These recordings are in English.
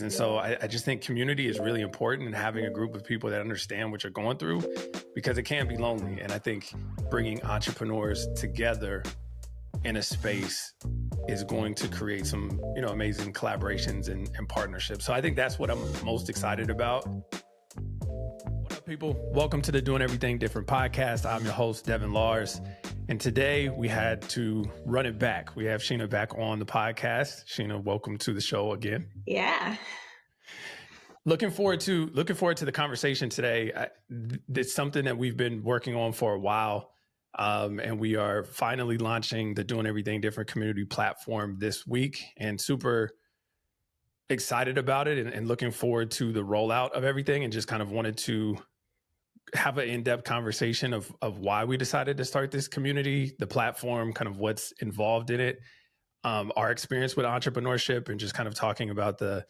And so I just think community is really important, and having a group of people that understand what you're going through, because it can be lonely. And I think bringing entrepreneurs together in a space is going to create some, amazing collaborations and partnerships. So I think that's what I'm most excited about. What up, people? Welcome to the Doing Everything Different podcast. I'm your host, Devin Lars. And today we had to run it back. We have Sheena back on the podcast. Sheena, welcome to the show again. Yeah. Looking forward to the conversation today. It's something that we've been working on for a while. And we are finally launching the Doing Everything Different community platform this week, and super excited about it and looking forward to the rollout of everything, and just kind of wanted to have an in-depth conversation of why we decided to start this community, the platform, kind of what's involved in it, our experience with entrepreneurship, and just kind of talking about the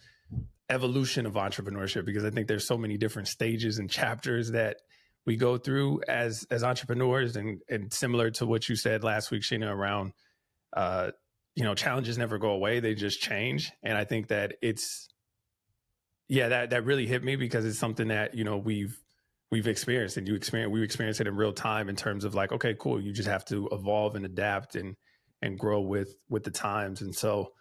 evolution of entrepreneurship, because I think there's so many different stages and chapters that we go through as entrepreneurs, and similar to what you said last week, Sheena, around challenges never go away, they just change. And I think that that really hit me, because it's something that we've experienced, and we experienced it in real time, in terms of like, okay, cool, you just have to evolve and adapt and grow with the times. And so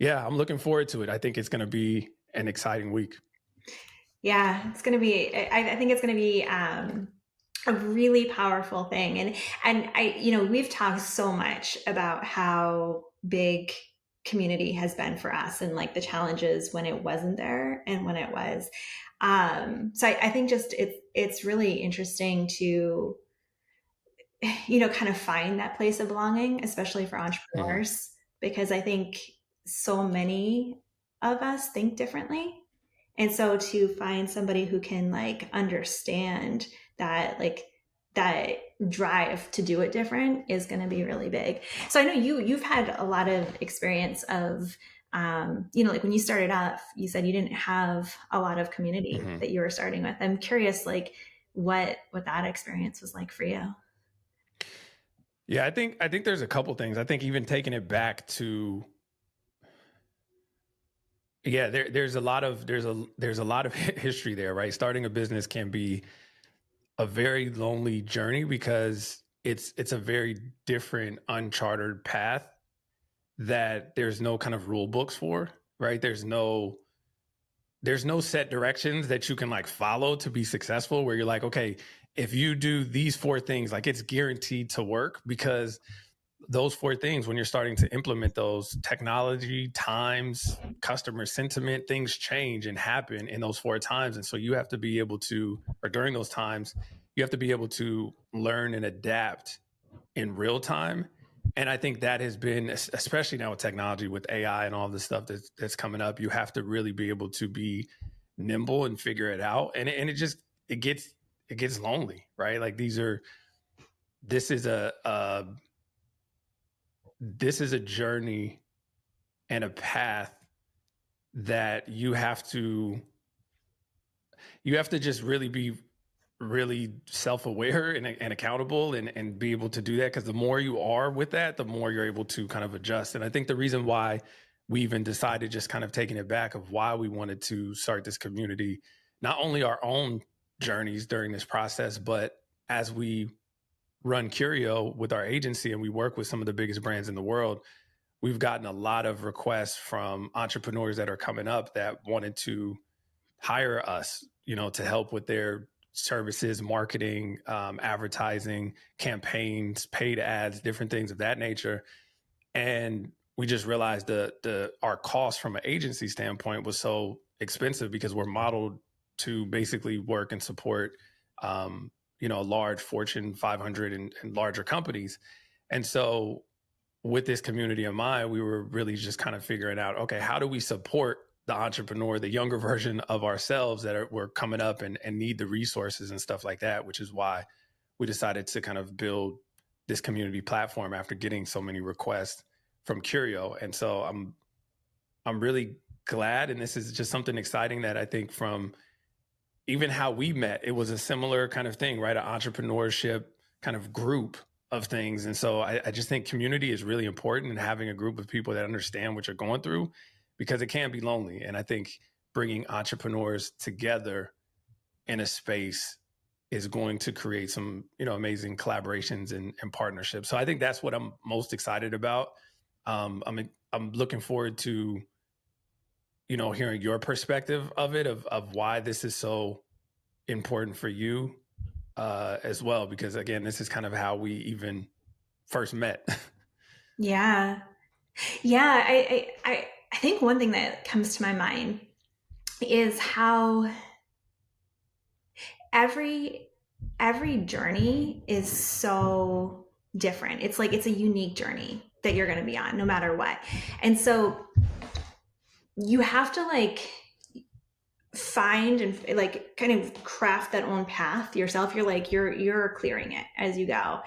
I'm looking forward to it. I think it's going to be an exciting week. Yeah, it's going to be, I think it's going to be a really powerful thing. And we've talked so much about how big community has been for us, and like the challenges when it wasn't there and when it was. So I think just it's really interesting to, kind of find that place of belonging, especially for entrepreneurs, because I think so many of us think differently. And so to find somebody who can like understand that, like that drive to do it different, is going to be really big. So I know you've had a lot of experience of, like when you started off, you said you didn't have a lot of community that you were starting with. I'm curious, like what that experience was like for you. Yeah, I think there's a couple things. I think even taking it back to, there's a lot of history there, right? Starting a business can be a very lonely journey, because it's a very different, uncharted path that there's no kind of rule books for, right? There's no set directions that you can like follow to be successful, where you're like, okay, if you do these 4 things, like it's guaranteed to work, because those 4 things, when you're starting to implement those, technology, times, customer sentiment, things change and happen in those 4 times. And so you have to be able to, or during those times, you have to be able to learn and adapt in real time. And I think that has been, especially now with technology, with AI and all this stuff that's coming up, you have to really be able to be nimble and figure it out. And it gets lonely, right? Like this is a journey and a path that you have to just really be really self-aware and accountable, and be able to do that, because the more you are with that, the more you're able to kind of adjust. And I think the reason why we even decided, just kind of taking it back, of why we wanted to start this community, not only our own journeys during this process, but as we run KURIEO with our agency and we work with some of the biggest brands in the world, we've gotten a lot of requests from entrepreneurs that are coming up that wanted to hire us, to help with their services, marketing, advertising, campaigns, paid ads, different things of that nature. And we just realized our cost from an agency standpoint was so expensive, because we're modeled to basically work and support, large Fortune 500 and larger companies. And so with this community in mind, we were really just kind of figuring out, okay, how do we support the entrepreneur, the younger version of ourselves we're coming up and need the resources and stuff like that, which is why we decided to kind of build this community platform after getting so many requests from KURIEO. And so I'm really glad, and this is just something exciting that I think, from even how we met, it was a similar kind of thing, right? An entrepreneurship kind of group of things. And so I just think community is really important, and having a group of people that understand what you're going through, because it can be lonely. And I think bringing entrepreneurs together in a space is going to create some, amazing collaborations and partnerships. So I think that's what I'm most excited about. I'm looking forward to, hearing your perspective of it, of why this is so important for you as well, because again, this is kind of how we even first met. Yeah. Yeah. I think one thing that comes to my mind is how every journey is so different. It's like it's a unique journey that you're going to be on no matter what. And so you have to like find and like kind of craft that own path yourself. You're like you're clearing it as you go.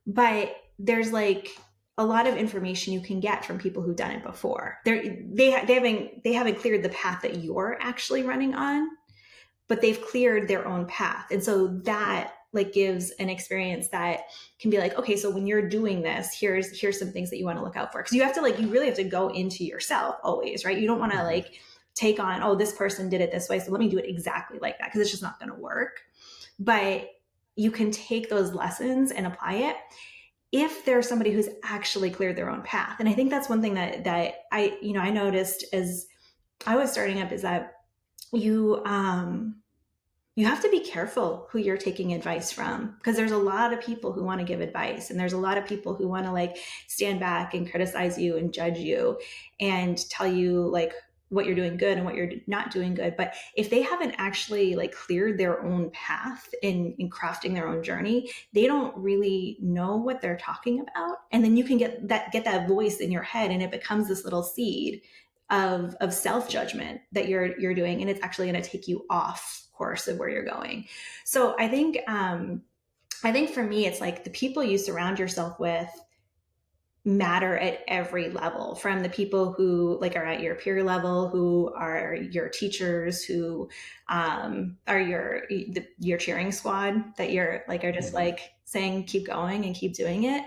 But there's like a lot of information you can get from people who've done it before. They haven't cleared the path that you're actually running on, but they've cleared their own path. And so that like gives an experience that can be like, okay, so when you're doing this, here's some things that you want to look out for. Cause you have to like, you really have to go into yourself always, right? You don't want to like take on, oh, this person did it this way, so let me do it exactly like that. Cause it's just not going to work. But you can take those lessons and apply it if there's somebody who's actually cleared their own path. And I think that's one thing that I noticed as I was starting up is that you have to be careful who you're taking advice from, because there's a lot of people who want to give advice, and there's a lot of people who want to like stand back and criticize you and judge you and tell you like what you're doing good and what you're not doing good. But if they haven't actually like cleared their own path in crafting their own journey, they don't really know what they're talking about. And then you can get that voice in your head, and it becomes this little seed of self-judgment that you're doing, and it's actually going to take you off course of where you're going. So I think for me, it's like the people you surround yourself with matter at every level, from the people who like are at your peer level, who are your teachers, who are your cheering squad, that you're like are just like saying keep going and keep doing it.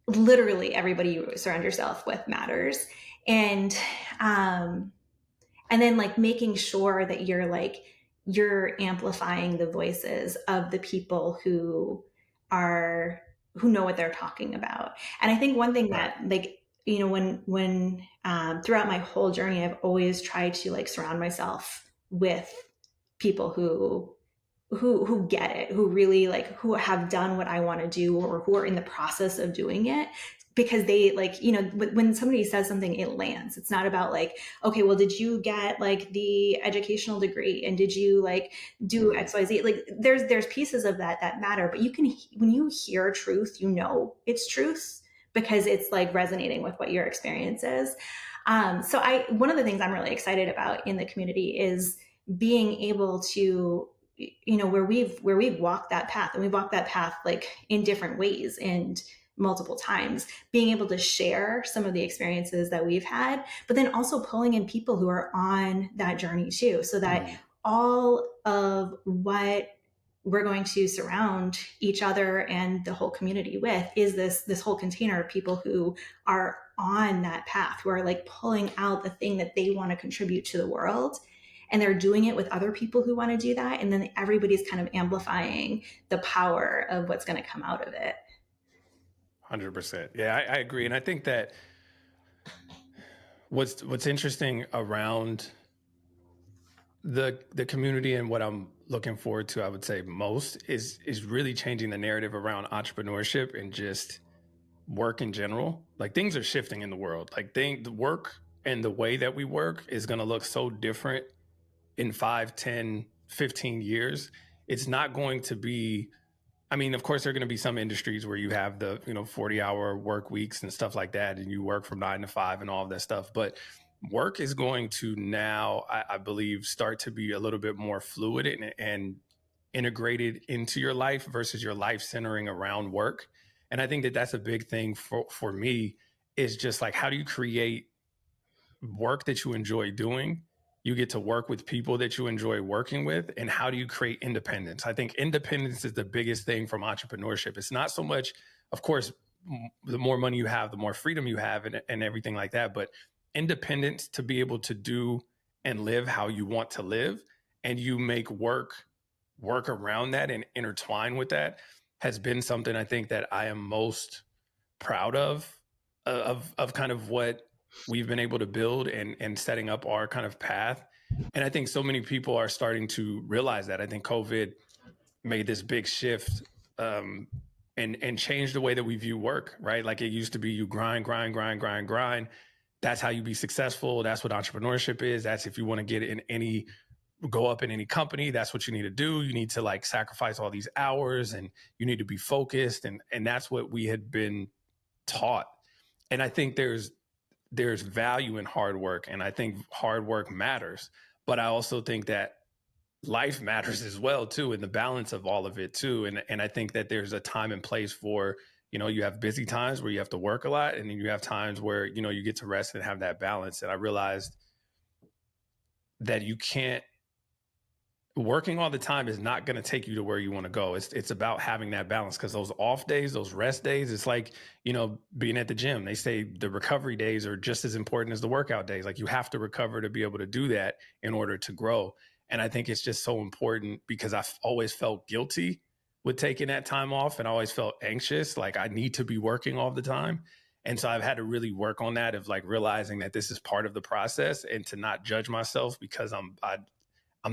Literally everybody you surround yourself with matters. And then like making sure that you're amplifying the voices of the people who know what they're talking about. And I think one thing that like, when throughout my whole journey, I've always tried to like surround myself with people who get it, who really like, who have done what I want to do, or who are in the process of doing it. Because they like, when somebody says something, it lands. It's not about like, okay, well, did you get like the educational degree, and did you like do XYZ? Like there's pieces of that matter, but when you hear truth, it's truth, because it's like resonating with what your experience is. So one of the things I'm really excited about in the community is being able to, where we've walked that path, and we've walked that path like in different ways and multiple times, being able to share some of the experiences that we've had, but then also pulling in people who are on that journey too, so that all of what we're going to surround each other and the whole community with is this whole container of people who are on that path, who are like pulling out the thing that they want to contribute to the world. And they're doing it with other people who want to do that. And then everybody's kind of amplifying the power of what's going to come out of it. 100%. Yeah, I agree. And I think that what's interesting around the community, and what I'm looking forward to, I would say most, is really changing the narrative around entrepreneurship and just work in general. Like things are shifting in the world. Like the work and the way that we work is going to look so different in 5, 10, 15 years. It's not going to be, I mean, of course, there are going to be some industries where you have the 40-hour work weeks and stuff like that, and you work from 9 to 5 and all of that stuff. But work is going to now, I believe, start to be a little bit more fluid and integrated into your life versus your life centering around work. And I think that that's a big thing for me, is just like, how do you create work that you enjoy doing? You get to work with people that you enjoy working with. And how do you create independence? I think independence is the biggest thing from entrepreneurship. It's not so much, of course, the more money you have, the more freedom you have, and everything like that. But independence to be able to do and live how you want to live, and you make work around that and intertwine with that, has been something I think that I am most proud of kind of what we've been able to build and setting up our kind of path. And I think so many people are starting to realize that. I think COVID made this big shift, and changed the way that we view work, right? Like it used to be you grind, grind, grind, grind, grind. That's how you be successful. That's what entrepreneurship is. That's if you want to get in any go up in any company, that's what you need to do. You need to like sacrifice all these hours, and you need to be focused, and that's what we had been taught. And I think there's value in hard work, and I think hard work matters, but I also think that life matters as well too, and the balance of all of it too. And I think that there's a time and place for, you have busy times where you have to work a lot, and then you have times where, you get to rest and have that balance. And I realized that you can't working all the time is not going to take you to where you want to go. It's about having that balance, because those off days, those rest days, it's like, being at the gym. They say the recovery days are just as important as the workout days. Like you have to recover to be able to do that in order to grow. And I think it's just so important, because I've always felt guilty with taking that time off, and I always felt anxious. Like I need to be working all the time. And so I've had to really work on that, of like realizing that this is part of the process, and to not judge myself because I'm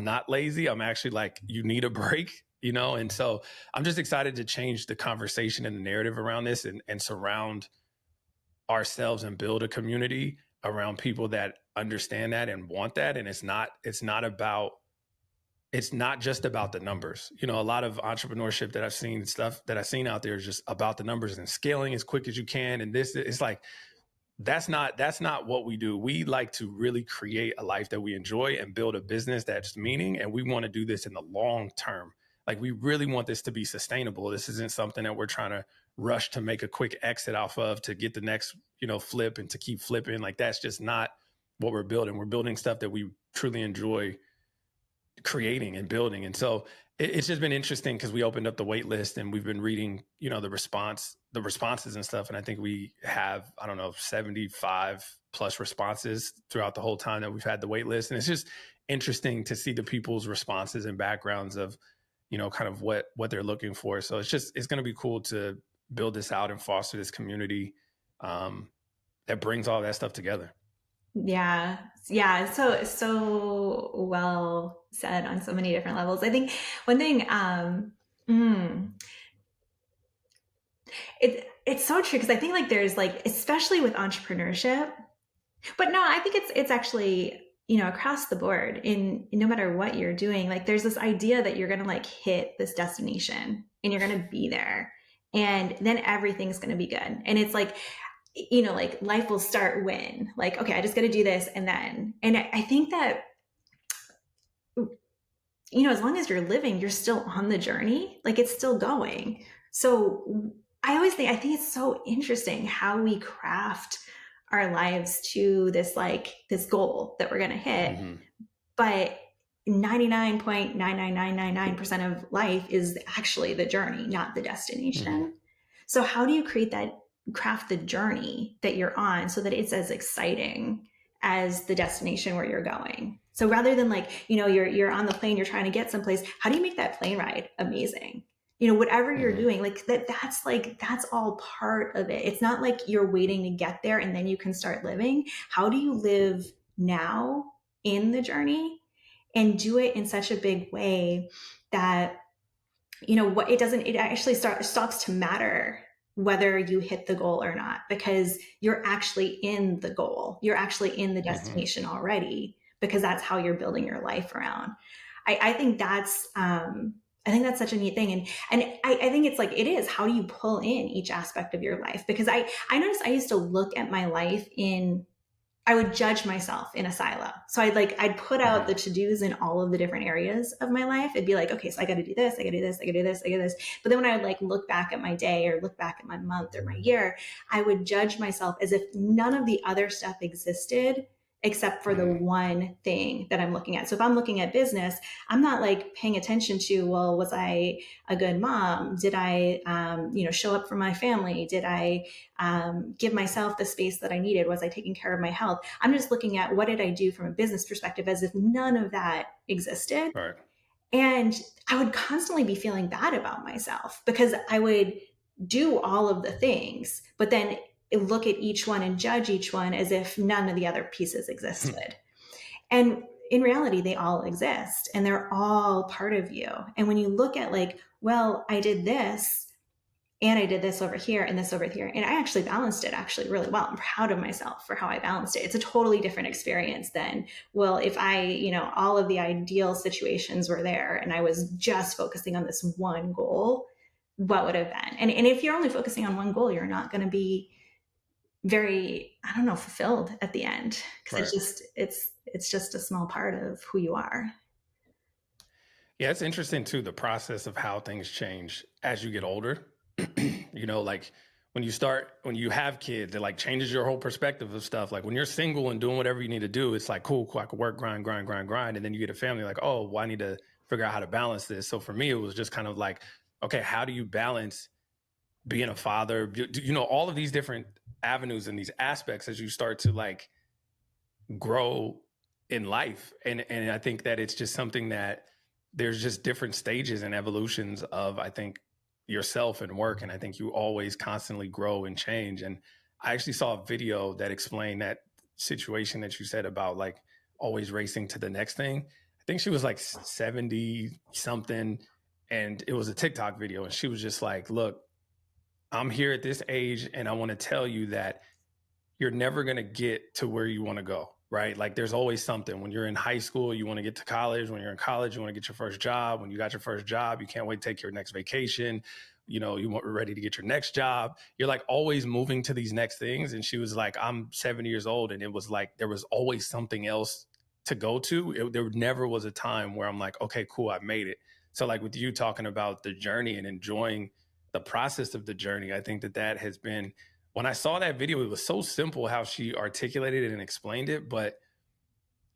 not lazy. I'm actually like, you need a break, And so I'm just excited to change the conversation and the narrative around this, and surround ourselves and build a community around people that understand that and want that. And it's not just about the numbers. A lot of entrepreneurship that I've seen, stuff that I've seen out there, is just about the numbers and scaling as quick as you can. And this, it's like, that's not what we do. We like to really create a life that we enjoy and build a business that's meaning. And we want to do this in the long term. Like we really want this to be sustainable. This isn't something that we're trying to rush to make a quick exit off of to get the next, flip and to keep flipping. Like that's just not what we're building. We're building stuff that we truly enjoy creating and building. And so it's just been interesting, because we opened up the wait list, and we've been reading, the responses and stuff. And I think we have, 75 plus responses throughout the whole time that we've had the wait list. And it's just interesting to see the people's responses and backgrounds of, kind of what they're looking for. So it's going to be cool to build this out and foster this community that brings all that stuff together. Yeah. Yeah. So well said on so many different levels. I think one thing, it's so true, because I think like there's like, especially with entrepreneurship, but no, I think it's actually, across the board, in no matter what you're doing, like there's this idea that you're going to like hit this destination and you're going to be there, and then everything's going to be good. And it's like, like life will start when, like, okay, I just got to do this. And I think that, as long as you're living, you're still on the journey, like it's still going. So I think it's so interesting how we craft our lives to this goal that we're going to hit. Mm-hmm. But 99.99999% of life is actually the journey, not the destination. Mm-hmm. So how do you craft the journey that you're on so that it's as exciting as the destination where you're going? So rather than like, you're on the plane, you're trying to get someplace, how do you make that plane ride amazing? Whatever you're mm-hmm. doing, like that's all part of it. It's not like you're waiting to get there and then you can start living. How do you live now in the journey and do it in such a big way that, it actually stops to matter whether you hit the goal or not, because you're actually in the goal. You're actually in the destination mm-hmm. already, because that's how you're building your life around. I think that's such a neat thing. And I think it's like, it is, how do you pull in each aspect of your life? Because I noticed I used to look at my life I would judge myself in a silo. So I'd put out the to-dos in all of the different areas of my life. It'd be like, okay, so I got to do this, I got to do this, I got to do this, I got to do this. But then when I would like look back at my day or look back at my month or my year, I would judge myself as if none of the other stuff existed except for the Mm, one thing that I'm looking at. So if I'm looking at business, I'm not like paying attention to, well, was I a good mom? Did I, show up for my family? Did I give myself the space that I needed? Was I taking care of my health? I'm just looking at what did I do from a business perspective as if none of that existed. right. And I would constantly be feeling bad about myself because I would do all of the things, but then look at each one and judge each one as if none of the other pieces existed. And in reality, they all exist and they're all part of you. And when you look at like, well, I did this and I did this over here and this over here, and I actually balanced it actually really well. I'm proud of myself for how I balanced it. It's a totally different experience than, well, if I, all of the ideal situations were there and I was just focusing on this one goal, what would have been? And if you're only focusing on one goal, you're not going to be very, I don't know, fulfilled at the end because Right. it's just a small part of who you are. Yeah, it's interesting too, the process of how things change as you get older. Like when you have kids, it like changes your whole perspective of stuff. Like when you're single and doing whatever you need to do, it's like, cool, I could work, grind, grind, grind, grind. And then you get a family like, oh, well, I need to figure out how to balance this. So for me, it was just kind of like, okay, how do you balance being a father? All of these different avenues and these aspects as you start to like grow in life. And I think that it's just something that there's just different stages and evolutions of, I think, yourself and work. And I think you always constantly grow and change. And I actually saw a video that explained that situation that you said about like always racing to the next thing. I think she was like 70 something, and it was a TikTok video. And she was just like, look, I'm here at this age and I want to tell you that you're never going to get to where you want to go, right? Like there's always something. When you're in high school, you want to get to college. When you're in college, you want to get your first job. When you got your first job, you can't wait to take your next vacation. You are ready to get your next job. You're like always moving to these next things. And she was like, I'm 70 years old. And it was like, there was always something else to go to. There never was a time where I'm like, okay, cool, I made it. So like with you talking about the journey and enjoying the process of the journey, I think that has been, when I saw that video, it was so simple how she articulated it and explained it, but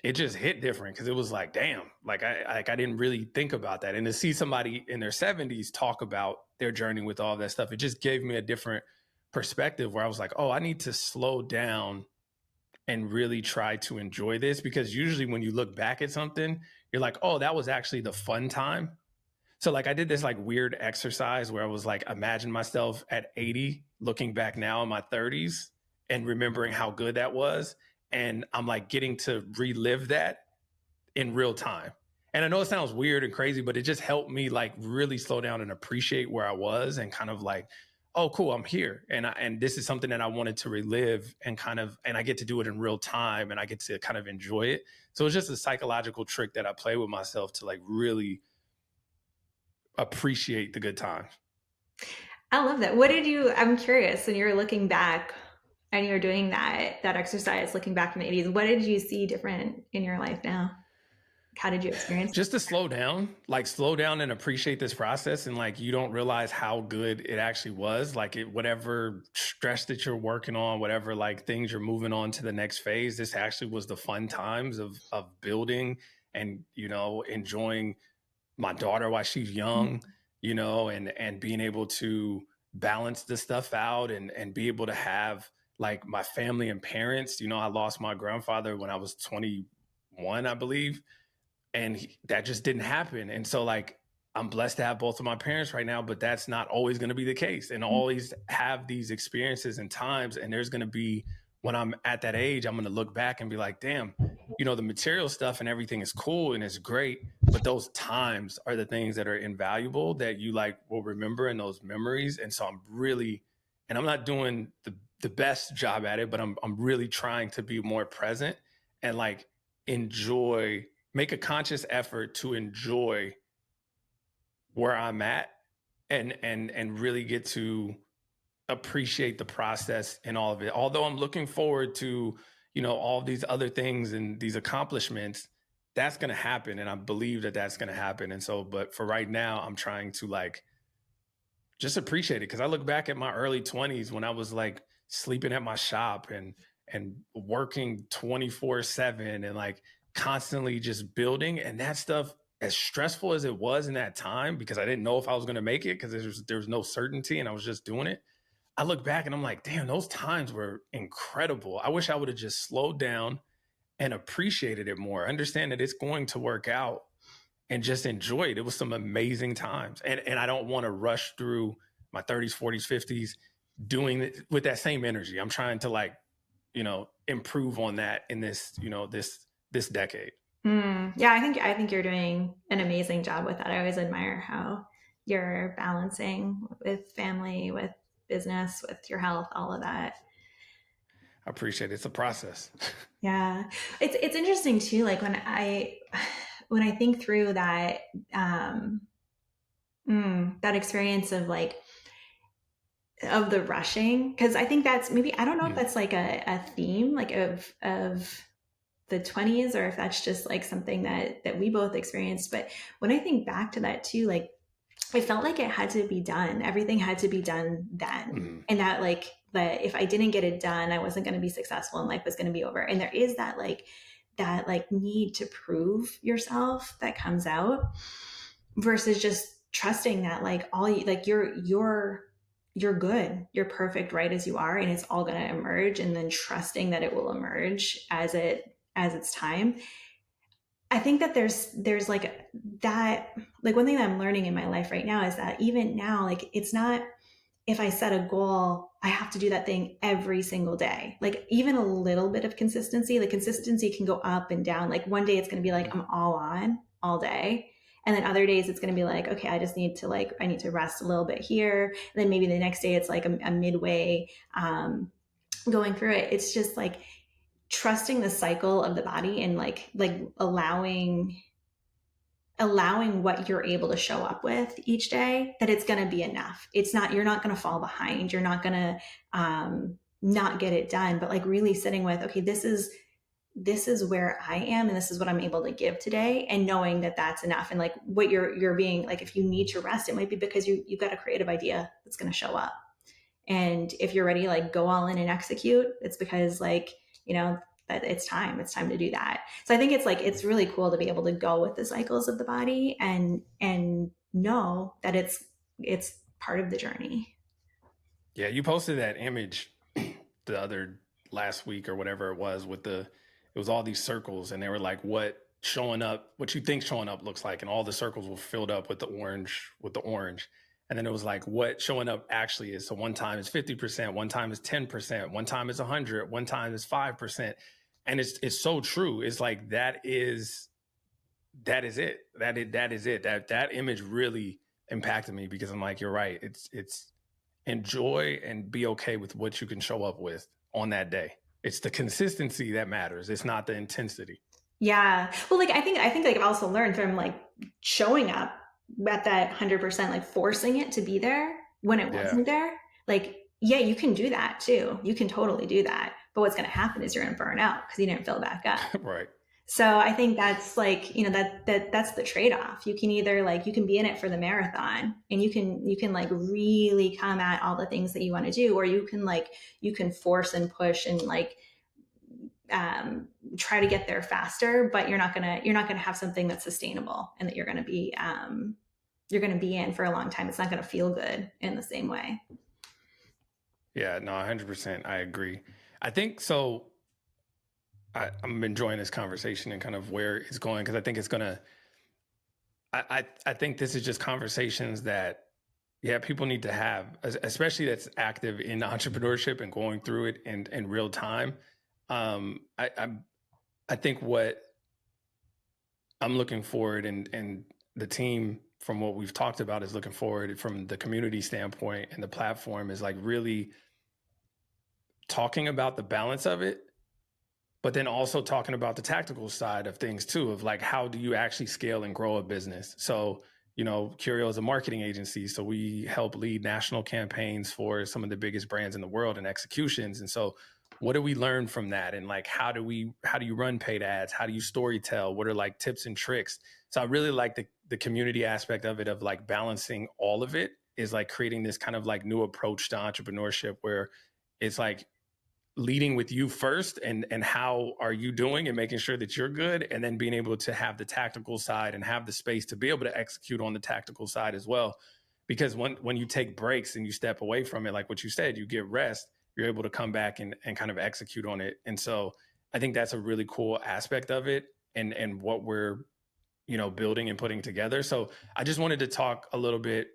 it just hit different because it was like, damn, like I didn't really think about that. And to see somebody in their 70s talk about their journey with all that stuff, it just gave me a different perspective where I was like, oh, I need to slow down and really try to enjoy this, because usually when you look back at something, you're like, oh, that was actually the fun time. So like I did this like weird exercise where I was like, imagine myself at 80, looking back now in my 30s and remembering how good that was. And I'm like getting to relive that in real time. And I know it sounds weird and crazy, but it just helped me like really slow down and appreciate where I was and kind of like, oh, cool, I'm here. And this is something that I wanted to relive and I get to do it in real time and I get to kind of enjoy it. So it's just a psychological trick that I play with myself to like really appreciate the good times. I love that. I'm curious, when you're looking back and you're doing that exercise, looking back in the 80s, what did you see different in your life now? How did you experience it? Just to slow down and appreciate this process. And like, you don't realize how good it actually was. Like whatever stress that you're working on, whatever like things you're moving on to the next phase, this actually was the fun times of building and, enjoying my daughter while she's young, and being able to balance this stuff out and be able to have like my family and parents. I lost my grandfather when I was 21, I believe, and that just didn't happen. And so like I'm blessed to have both of my parents right now, but that's not always going to be the case, and always have these experiences and times. And there's going to be, when I'm at that age, I'm going to look back and be like, damn, the material stuff and everything is cool and it's great, but those times are the things that are invaluable that you like will remember in those memories. And so I'm not doing the best job at it, but I'm really trying to be more present and like make a conscious effort to enjoy where I'm at and really get to appreciate the process and all of it. Although I'm looking forward to, all these other things and these accomplishments, that's going to happen. And I believe that that's going to happen. And so, but for right now, I'm trying to like just appreciate it. Cause I look back at my early 20s when I was like sleeping at my shop and and working 24/7 and like constantly just building. And that stuff, as stressful as it was in that time, because I didn't know if I was going to make it because there was no certainty and I was just doing it. I look back and I'm like, damn, those times were incredible. I wish I would have just slowed down and appreciated it more. Understand that it's going to work out and just enjoy it. It was some amazing times. And I don't want to rush through my 30s, 40s, 50s doing it with that same energy. I'm trying to like, improve on that in this, this decade. Yeah, I think you're doing an amazing job with that. I always admire how you're balancing with family, with business, with your health, all of that. I appreciate it. It's a process. Yeah, it's interesting too. Like when I think through that that experience of like of the rushing, because I think that's maybe I don't know if that's like a theme like of the 20s or if that's just like something that we both experienced. But when I think back to that too, like I felt like it had to be done. Everything had to be done then. And that like that if I didn't get it done, I wasn't going to be successful and life was going to be over. And there is that like need to prove yourself that comes out versus just trusting that like all you like you're good. You're perfect right as you are and it's all going to emerge and then trusting that it will emerge as it's time. I think that there's like that like one thing that I'm learning in my life right now is that even now like it's not if I set a goal I have to do that thing every single day. Like even a little bit of consistency, like consistency can go up and down. Like one day it's going to be like I'm all on all day. And then other days it's going to be like, okay, I just need to like, I need to rest a little bit here. And then maybe the next day it's like a midway going through it. It's just like trusting the cycle of the body and like allowing what you're able to show up with each day, that it's going to be enough. It's not, you're not going to fall behind. You're not going to not get it done, but like really sitting with, okay, this is where I am and this is what I'm able to give today, and knowing that that's enough. And like what you're being like, if you need to rest, it might be because you've got a creative idea that's going to show up. And if you're ready, like go all in and execute, it's because like, that it's time to do that. So I think it's like, it's really cool to be able to go with the cycles of the body and know that it's part of the journey. Yeah. You posted that image the other last week or whatever it was it was all these circles and they were like, what you think showing up looks like. And all the circles were filled up with the orange. And then it was like what showing up actually is. So one time is 50%, one time is 10%, one time is 100, one time is 5%. And it's so true. It's like, that is it. That is it. That image really impacted me because I'm like, you're right. It's enjoy and be okay with what you can show up with on that day. It's the consistency that matters. It's not the intensity. Yeah. Well, like I think like I've also learned from like showing up at that 100%, like forcing it to be there when it Yeah. wasn't there. Like, yeah, you can do that too. You can totally do that. But what's going to happen is you're going to burn out because you didn't fill back up. Right. So I think that's like, that's the trade-off. You can either like, you can be in it for the marathon and you can like really come at all the things that you want to do, or you can force and push and like, try to get there faster, but you're not gonna have something that's sustainable and that you're gonna be in for a long time. It's not gonna feel good in the same way. Yeah, no, 100%. I agree. I think so. I'm enjoying this conversation and kind of where it's going because I think it's gonna. I think this is just conversations that, yeah, people need to have, especially that's active in entrepreneurship and going through it in real time. I think what I'm looking forward and the team from what we've talked about is looking forward from the community standpoint and the platform is like really talking about the balance of it, but then also talking about the tactical side of things too, of like, how do you actually scale and grow a business? So, KURIEO is a marketing agency. So we help lead national campaigns for some of the biggest brands in the world and executions. And so what do we learn from that? And like, how do you run paid ads? How do you story tell? What are like tips and tricks? So I really like the community aspect of it, of like balancing all of it is like creating this kind of like new approach to entrepreneurship where it's like, leading with you first, and how are you doing, and making sure that you're good, and then being able to have the tactical side and have the space to be able to execute on the tactical side as well. Because when you take breaks and you step away from it, like what you said, you get rest, you're able to come back and kind of execute on it. And so I think that's a really cool aspect of it, and what we're, building and putting together. So I just wanted to talk a little bit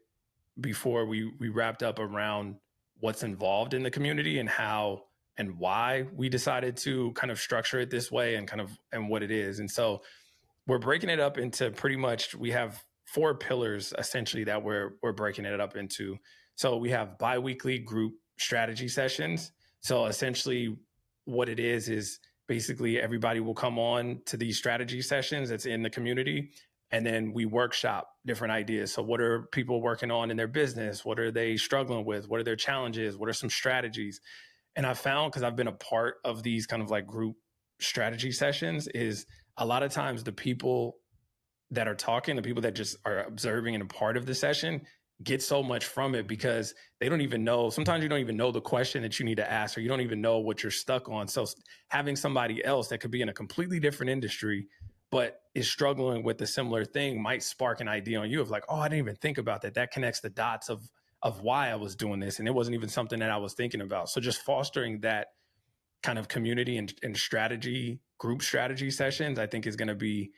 before we wrapped up around what's involved in the community, and how and why we decided to kind of structure it this way, and what it is. And so we're breaking it up into, pretty much, we have four pillars essentially that we're breaking it up into. So we have biweekly group strategy sessions. So essentially what it is basically everybody will come on to these strategy sessions that's in the community, and then we workshop different ideas. So what are people working on in their business? What are they struggling with? What are their challenges? What are some strategies? And I found, because I've been a part of these kind of like group strategy sessions, is a lot of times the people that are talking, the people that just are observing and a part of the session, get so much from it, because they don't even know. Sometimes you don't even know the question that you need to ask, or you don't even know what you're stuck on. So having somebody else that could be in a completely different industry, but is struggling with a similar thing, might spark an idea on you of like, oh, I didn't even think about that. That connects the dots of why I was doing this. And it wasn't even something that I was thinking about. So just fostering that kind of community and strategy, group strategy sessions, I think is going to be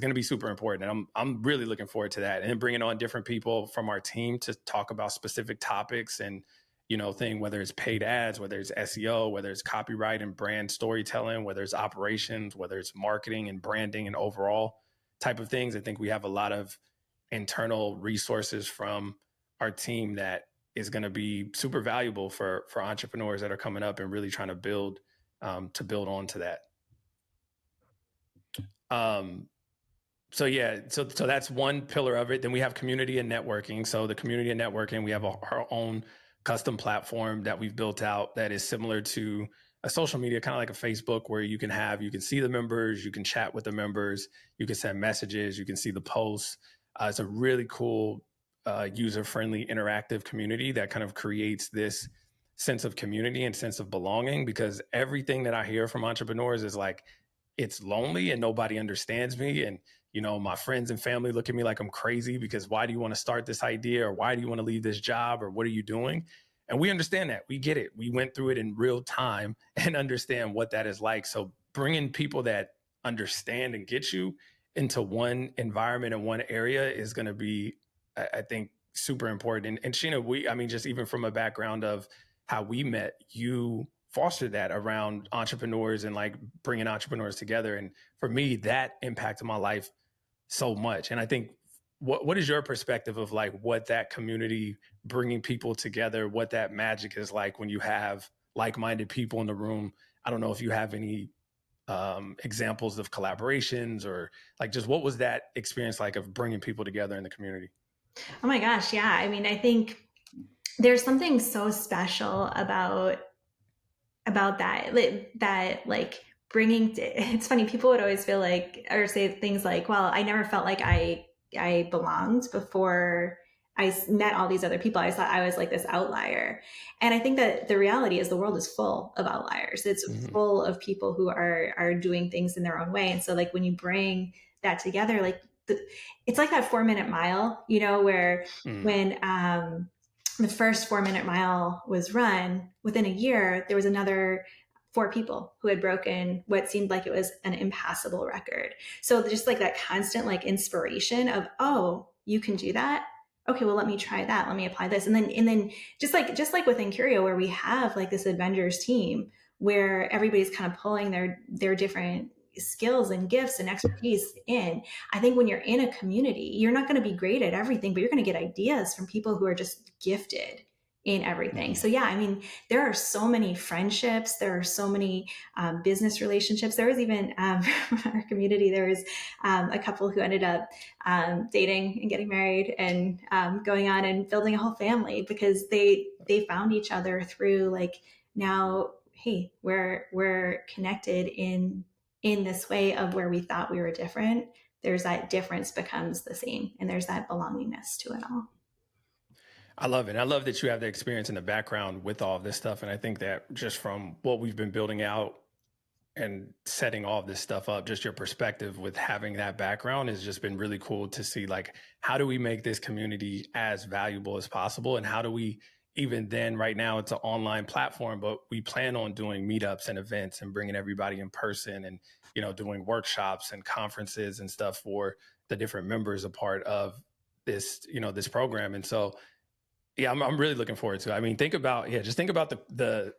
going to be super important. And I'm really looking forward to that, and then bringing on different people from our team to talk about specific topics, and whether it's paid ads, whether it's SEO, whether it's copyright and brand storytelling, whether it's operations, whether it's marketing and branding and overall type of things. I think we have a lot of internal resources from our team that is going to be super valuable for entrepreneurs that are coming up and really trying to build onto that. So yeah, so that's one pillar of it. Then we have community and networking. So the community and networking, we have our own custom platform that we've built out that is similar to a social media, kind of like a Facebook, where you can see the members, you can chat with the members, you can send messages, you can see the posts. It's a really cool, user-friendly, interactive community that kind of creates this sense of community and sense of belonging, because everything that I hear from entrepreneurs is like, it's lonely and nobody understands me. And, my friends and family look at me like I'm crazy, because why do you want to start this idea? Or why do you want to leave this job? Or what are you doing? And we understand that. We get it. We went through it in real time and understand what that is like. So bringing people that understand and get you into one environment and one area is going to be, I think, super important. And Sheena, just even from a background of how we met, you foster that around entrepreneurs and like bringing entrepreneurs together. And for me, that impacted my life so much. And I think, what is your perspective of like what that community, bringing people together, what that magic is like when you have like-minded people in the room? I don't know if you have any examples of collaborations, or like, just what was that experience like of bringing people together in the community? Oh my gosh, yeah. I think there's something so special about that like bringing it's funny, people would always feel like, or say things like, well, I never felt like I belonged before I met all these other people. I thought I was like this outlier. And I think that the reality is the world is full of outliers. It's Mm-hmm. full of people who are doing things in their own way. And so like when you bring that together, like it's like that 4 minute mile, where Mm-hmm. when the first 4 minute mile was run, within a year, there was another four people who had broken what seemed like it was an impassable record. So just like that constant like inspiration of, oh, you can do that. Okay, well, let me try that. Let me apply this. And then just like within KURIEO, where we have like this Avengers team where everybody's kind of pulling their different skills and gifts and expertise in. I think when you're in a community, you're not going to be great at everything, but you're going to get ideas from people who are just gifted in everything. Mm-hmm. So yeah, there are so many friendships. There are so many business relationships. There was even our community. There was a couple who ended up dating and getting married and going on and building a whole family because they found each other through like, now, hey, we're connected in this way of where we thought we were different. There's that difference becomes the same, and there's that belongingness to it all. I love it. I love that you have the experience in the background with all of this stuff. And I think that just from what we've been building out and setting all of this stuff up, just your perspective with having that background has just been really cool to see, like, how do we make this community as valuable as possible? And how do we, even then, right now it's an online platform, but we plan on doing meetups and events and bringing everybody in person and, doing workshops and conferences and stuff for the different members a part of this, this program. And so, yeah, I'm really looking forward to it. I mean, just think about the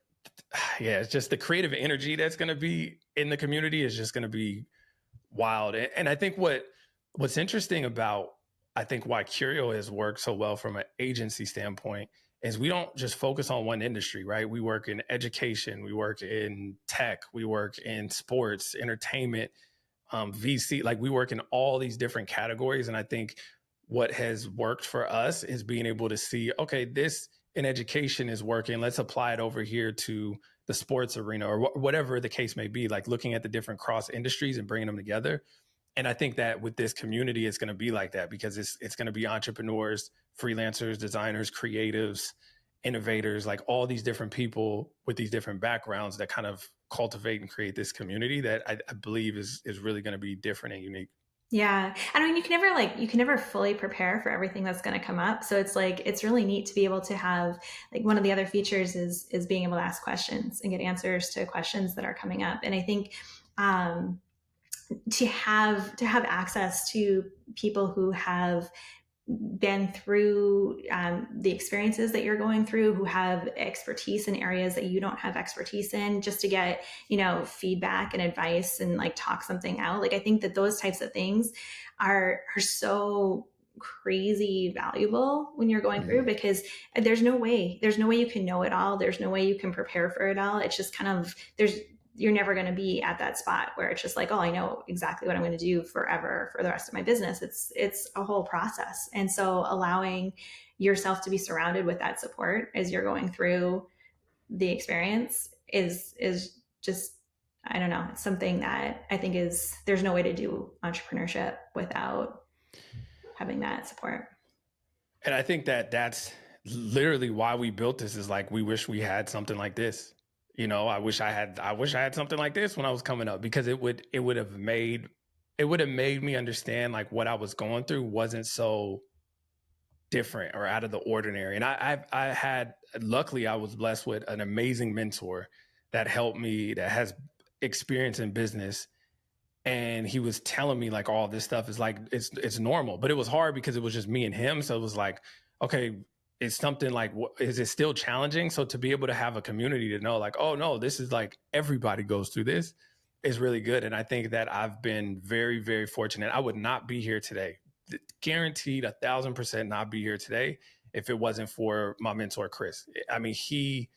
yeah, it's just the creative energy that's going to be in the community is just going to be wild. And I think what's interesting about, I think why Kurio has worked so well from an agency standpoint is we don't just focus on one industry, right? We work in education, we work in tech, we work in sports, entertainment, VC, like we work in all these different categories. And I think what has worked for us is being able to see, okay, this in education is working. Let's apply it over here to the sports arena or whatever the case may be, like looking at the different cross industries and bringing them together. And I think that with this community, it's going to be like that because it's going to be entrepreneurs, freelancers, designers, creatives, innovators, like all these different people with these different backgrounds that kind of cultivate and create this community that I believe is really going to be different and unique. Yeah. And I mean, you can never fully prepare for everything that's going to come up. So it's like, it's really neat to be able to have, like, one of the other features is being able to ask questions and get answers to questions that are coming up. And I think, to have access to people who have been through the experiences that you're going through, who have expertise in areas that you don't have expertise in, just to get, feedback and advice and like talk something out. Like, I think that those types of things are so crazy valuable when you're going through, because there's no way you can know it all. There's no way you can prepare for it all. It's just kind of, you're never going to be at that spot where it's just like, oh, I know exactly what I'm going to do forever for the rest of my business. It's a whole process. And so allowing yourself to be surrounded with that support as you're going through the experience is just, I don't know, it's something that I think there's no way to do entrepreneurship without having that support. And I think that that's literally why we built this is like, we wish we had something like this. I wish I had something like this when I was coming up because it would have made me understand like what I was going through wasn't so different or out of the ordinary. And I had, luckily I was blessed with an amazing mentor that helped me, that has experience in business. And he was telling me like all this stuff is like, it's normal, but it was hard because it was just me and him. So it was like, okay, it's something like, is it still challenging? So to be able to have a community to know like, oh no, this is like, everybody goes through this is really good. And I think that I've been very, very fortunate. I would not be here today, guaranteed 1,000% not be here today if it wasn't for my mentor, Chris. I mean, he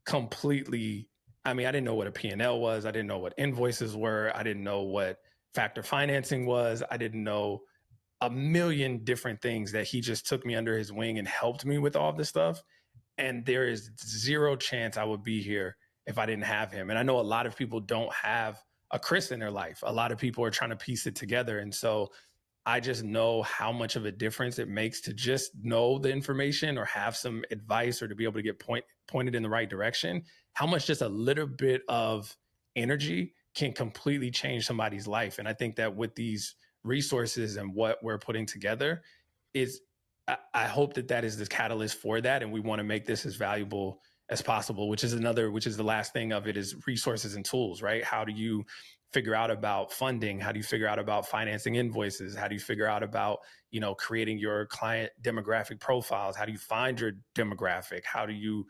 completely, I mean, I didn't know what a P&L was. I didn't know what invoices were. I didn't know what factor financing was. I didn't know a million different things that he just took me under his wing and helped me with all this stuff. And there is zero chance I would be here if I didn't have him. And I know a lot of people don't have a Chris in their life. A lot of people are trying to piece it together. And so I just know how much of a difference it makes to just know the information or have some advice or to be able to get pointed in the right direction. How much just a little bit of energy can completely change somebody's life. And I think that with these resources and what we're putting together is, I hope that that is the catalyst for that. And we want to make this as valuable as possible, which is the last thing of it is resources and tools, right? How do you figure out about funding? How do you figure out about financing invoices? How do you figure out about, creating your client demographic profiles? How do you find your demographic? How do you,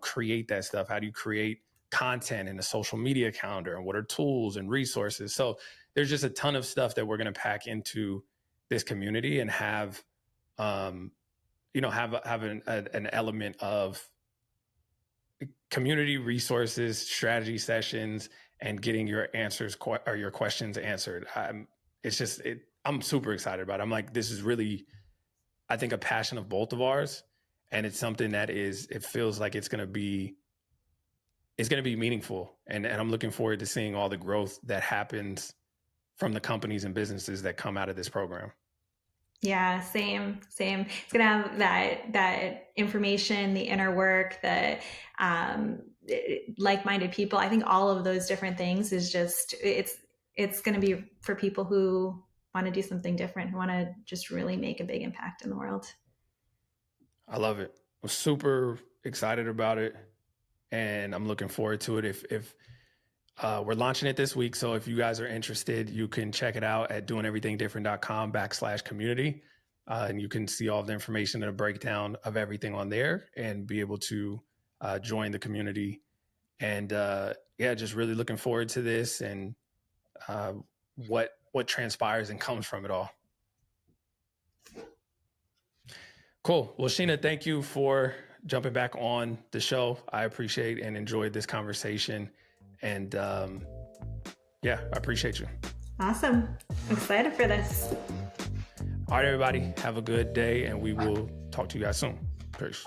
create that stuff? How do you create content in a social media calendar? And what are tools and resources? So there's just a ton of stuff that we're going to pack into this community and have, have an element of community resources, strategy sessions, and getting your answers or your questions answered. I'm super excited about it. I'm like, this is really, I think, a passion of both of ours. And it's something that it feels like it's going to be meaningful. And I'm looking forward to seeing all the growth that happens from the companies and businesses that come out of this program. Yeah, same. It's gonna have that information, the inner work, the like-minded people. I think all of those different things is just it's gonna be for people who want to do something different, who want to just really make a big impact in the world. I love it. I'm super excited about it, and I'm looking forward to it. If we're launching it this week, so if you guys are interested, you can check it out at doingeverythingdifferent.com/community. And you can see all the information and a breakdown of everything on there and be able to join the community. And yeah, just really looking forward to this and uh, what transpires and comes from it all. Cool. Well, Sheena, thank you for jumping back on the show. I appreciate and enjoyed this conversation. And yeah, I appreciate you. Awesome. I'm excited for this. All right, everybody, have a good day, and we will talk to you guys soon. Peace.